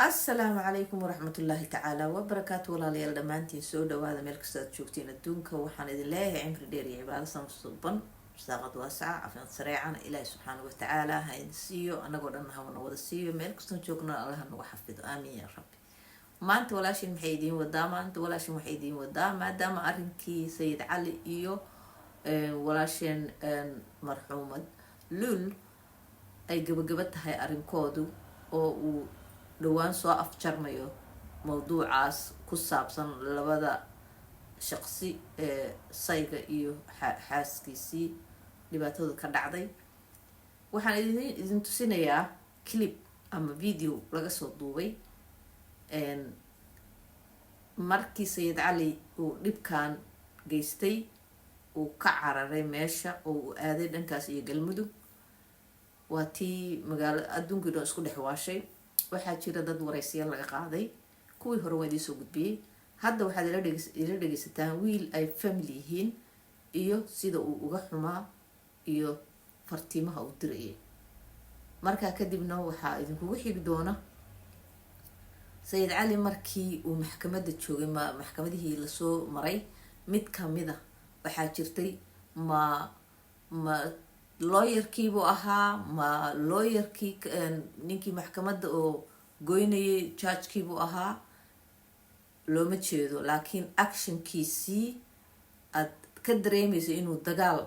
السلام عليكم ورحمة الله تعالى وبركاته. والله ليال دمانتين سودا وهذا ملك استاذ شوكتين الدونك وحان إذن الله عمر ديري عبادة صنصبا ساقط واسعة عفوا سريعا إلهي سبحانه وتعالى هاي نسيو أنا قول أنها ونوض السيو ملك استاذ شوكنا الله نوحفظ آمين يا ربي. ما أنت ولا شيء محيدين ودا ما أنت ولا شيء محيدين ودا ما دام أرنكي سيد علي إيو ولا شيء مرحومة لول أي قبقبتها هاي أرنكودو أو dhowaan soo afjarmayo mawduucaas ku saabsan labada shaqsi ee sayga iyo xaaskiisii dhibaatada ka dhacday. waxaan idin tusinayaa clip ama video laga soo duubay markii Sayid Cali uu dhibkan geystay uu ka cararay meesha oo uu aaday dhankaas iyo Galmudug. waa tii magaalo adduunka dhan isku dhex waashay. waxaa jira dad waraysiyaal laga qaaday kuwii hore waa idin soo gudbiyay. hadda waxaad ila dhegaysataan wiil ay family yihiin iyo sida uu uga xumaa iyo fartiimaha uu dirayay. markaa kadibna waxaa idinkugu xigi doona Sayid Cali markii uu maxkamadda joogay maxkamadihii la soo maray mid kamida waxaa jirtay ma lawyerkiibuu ahaa ma lawyerkii ninkii maxkamadda oo goynayay judgekiibuu ahaa looma jeedo, laakiin actionkiisii aad ka dareemaysa inuu dagaal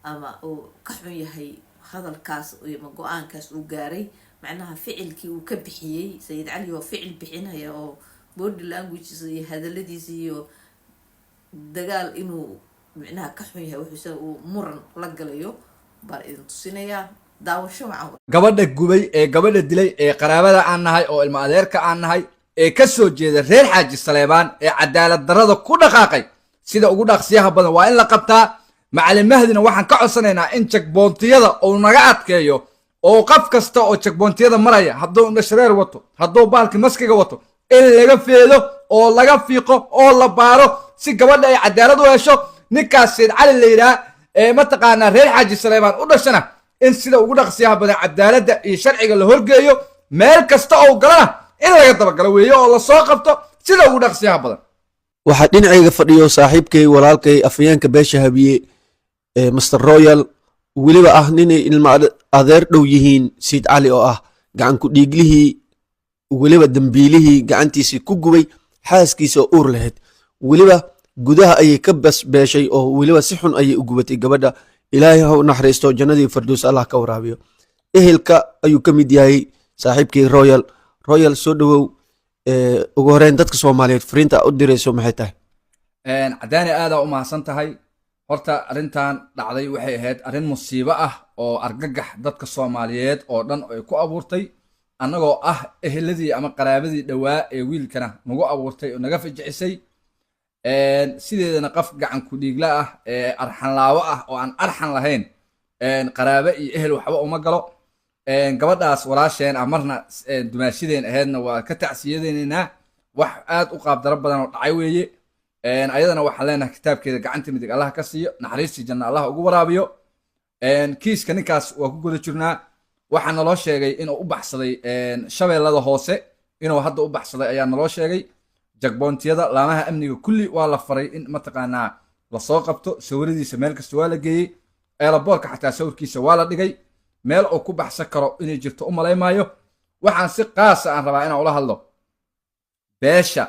ama uu ka xun yahay hadalkaas ama go-aankaas uu gaaray. macnaha ficilkii uu ka bixiyey Sayid Cali oo ficil bixinaya oo body language iyo hadaladiisa iyo dagaal inuu macnaha ka xun yahay wuxuu uu muran la galayo baan idin tusinayaa. daawasho macaan. gabadha gubay ee gabadha dilay ee qaraabada aan nahay oo ilma adeerka aan nahay ee ka soo jeeda reer Xaaji Saleebaan ee cadaalad darrada ku dhaqaaqay sida ugu dhaqsiyaha badan waa in la qabtaa. macallin Mahdina waxaan ka codsanaynaa in checkpointiyada uu naga adkeeyo oo qof kasta oo checkpointiyada maraya hadduu indhashareer wato hadduu baalki maskiga wato in laga feedo oo laga fiiqo oo la baaro si gabadha ay cadaalad u hesho. ninkaas Sayid Cali la yiraahdo ee mataqaanaa reer Xaaji Saleebaan u dhashana in sida ugu dhaqsiyaha badan cadaaladda iyo sharciga la horgeeyo meel kasta oo galana in laga dabagalo weeyo oo la soo qabto sida ugu dhaqsiyaha badan. waxaa dhinacayga fadhiyo saaxiibkay walaalkay afayeenka beesha habiye Mr Royal weliba ah ninay ilma adeer dhow yihiin Sayid Cali oo ah gacan ku dhiiglihii weliba dambiilihii gacantiisii ku gubay xaaskiisa oo uur lahayd weliba gudaha ayay ka basbeeshay oo weliba si xun ayay u gubatay gabadha. ilaahay ha u naxariisto jannadii firdaws allah ka waraabiyo. ehelka ayuu ka mid yahay saaxiibkii Royal soo dhawow. ugu horeyn dadka Soomaaliyeed fariinta u dirayso maxay tahay? cadaani aad u mahadsan tahay. horta arrintan dhacday waxay ahayd arrin musiibo ah oo argagax dadka Soomaaliyeed oo dhan ay ku abuurtay annagoo ah eheladii ama qaraabadii dhawaa ee wiilkana nagu abuurtay oo naga fijicisay. sideedana qof gacan ku dhiigla ah ee arxan laawo ah oo aan arxan lahayn qaraabo iyo ehel waxba uma galo. gabadhaas walaasheen ah marna dumaashideen ahaydna waa ka tacsiyadeenaynaa. wax aad u qaab daro badan oo dhacay weeye. ayadana waxaan leenahay kitaabkeeda gacanta midig allah ka siiyo naxariistii janna allah ugu waraabiyo. kiiska ninkaas waa ku guda jirnaa. waxaa naloo sheegay inuu u baxsaday shabeellada hoose inuu hadda u baxsaday ayaa naloo sheegay. jagboontiyada laamaha amniga kulli waa la faray in mataqaanaa lasoo qabto. sawiradiisa meel kasta waa la geeyey. eelaboorka xataa sawirkiisa waa la dhigay. meel uu ku baxsan karo inay jirto u malaymaayo. waxaan si qaasa aan rabaa inaan ula hadlo beesha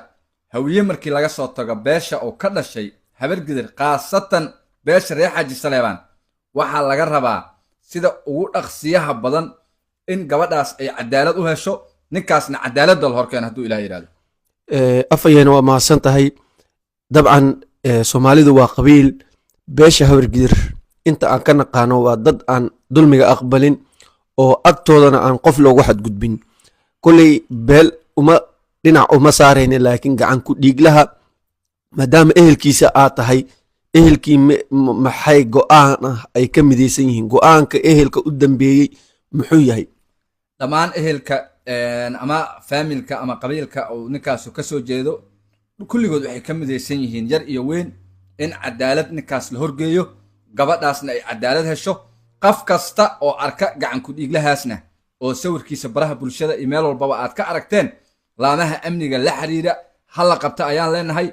hawiye markii laga soo tago beesha oo ka dhashay habargidir khaasatan beesha reer Xaaji Saleebaan waxaa laga rabaa sida ugu dhaqsiyaha badan in gabadhaas ay cadaalad u hesho ninkaasna cadaaladda la horkeeno hadduu ilaahay yiraahdo. afayeen waa mahadsan tahay. dabcan Soomaalidu waa qabiil. beesha habargidir inta aan ka naqaano waa dad aan dulmiga aqbalin oo agtoodana aan qof loogu xadgudbin. kulley beel dhinac uma saarayna laakiin gacan ku dhiiglaha maadaama ehelkiisa aad tahay ehelkii maxay go'aan ah ay ka midaysan yihiin? go'aanka ehelka u dambeeyey muxuu yahay? dhammaan ehelka ama faamilka ama qabiilka oo ninkaasu ka soo jeedo kulligood waxay ka midaysan yihiin yar iyo weyn in cadaalad ninkaas la horgeeyo gabadhaasna ay cadaalad hesho. qof kasta oo arka gacan ku dhiiglahaasna oo sawirkiisa baraha bulshada iyo meel walbaba aad ka aragteen laamaha amniga la xiriira hala qabta ayaan leenahay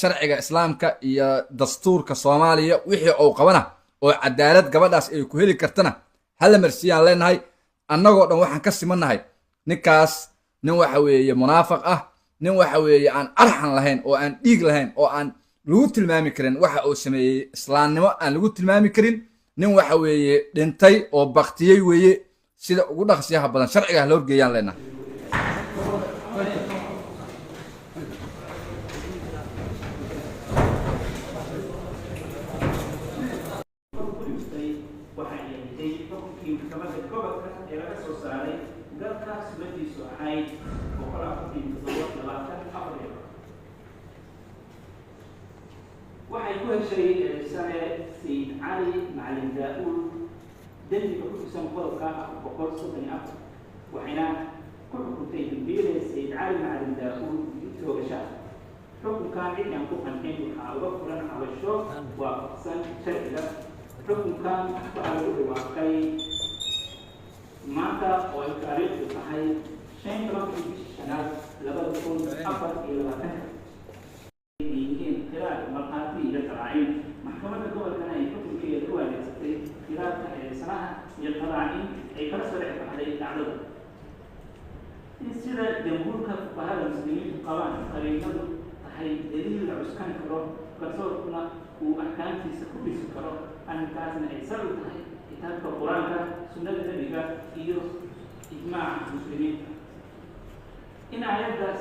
sharciga islaamka iyo dastuurka soomaaliya wixii uu qabana oo cadaalad gabadhaas ay ku heli kartana hala marsiyaan leenahay annagoo dhan waxaan ka simannahay ninkaas nin waxa weeye munaafiq ah nin waxa weeye aan arxan lahayn oo aan dhiig lahayn oo aan lagu tilmaami karin waxa uu sameeyey islaamnimo aan lagu tilmaami karin nin waxa weeye dhintay oo baktiyey weeye sida ugu dhaqsiyaha badan sharciga la horgeeyaan leenahay waxay ku heshay sane sayid cali macalin daa-uud dembiga ku xusan qodobka 134 waxayna ku xukuntay dambiile sayid cali macalin daa-uud toogasha xukunkan cidaan ku qancin waxaa uga furan cabasho waafaqsan sharciga xukunkan waxaa lagu dhawaaqay maanta oo ay taariikhdu tahay 5/5/2024 markhaati iyo qaraacin maxkamadda gobolkana ay xukunkeeda u adeegsatay khilaafka eedeysanaha iyo qaraacin ay kala soo dhex baxday dhacdada sida jamhuurka fuqahada muslimiintu qabaan qariinadu tahay daliil la cuskan karo garsoorkuna uu axkaamtiisa ku dhisi karo arrinkaasna ay sal u tahay kitaabka qur-aanka sunnada nebiga iyo ijmaaca muslimiinta in aayaddaas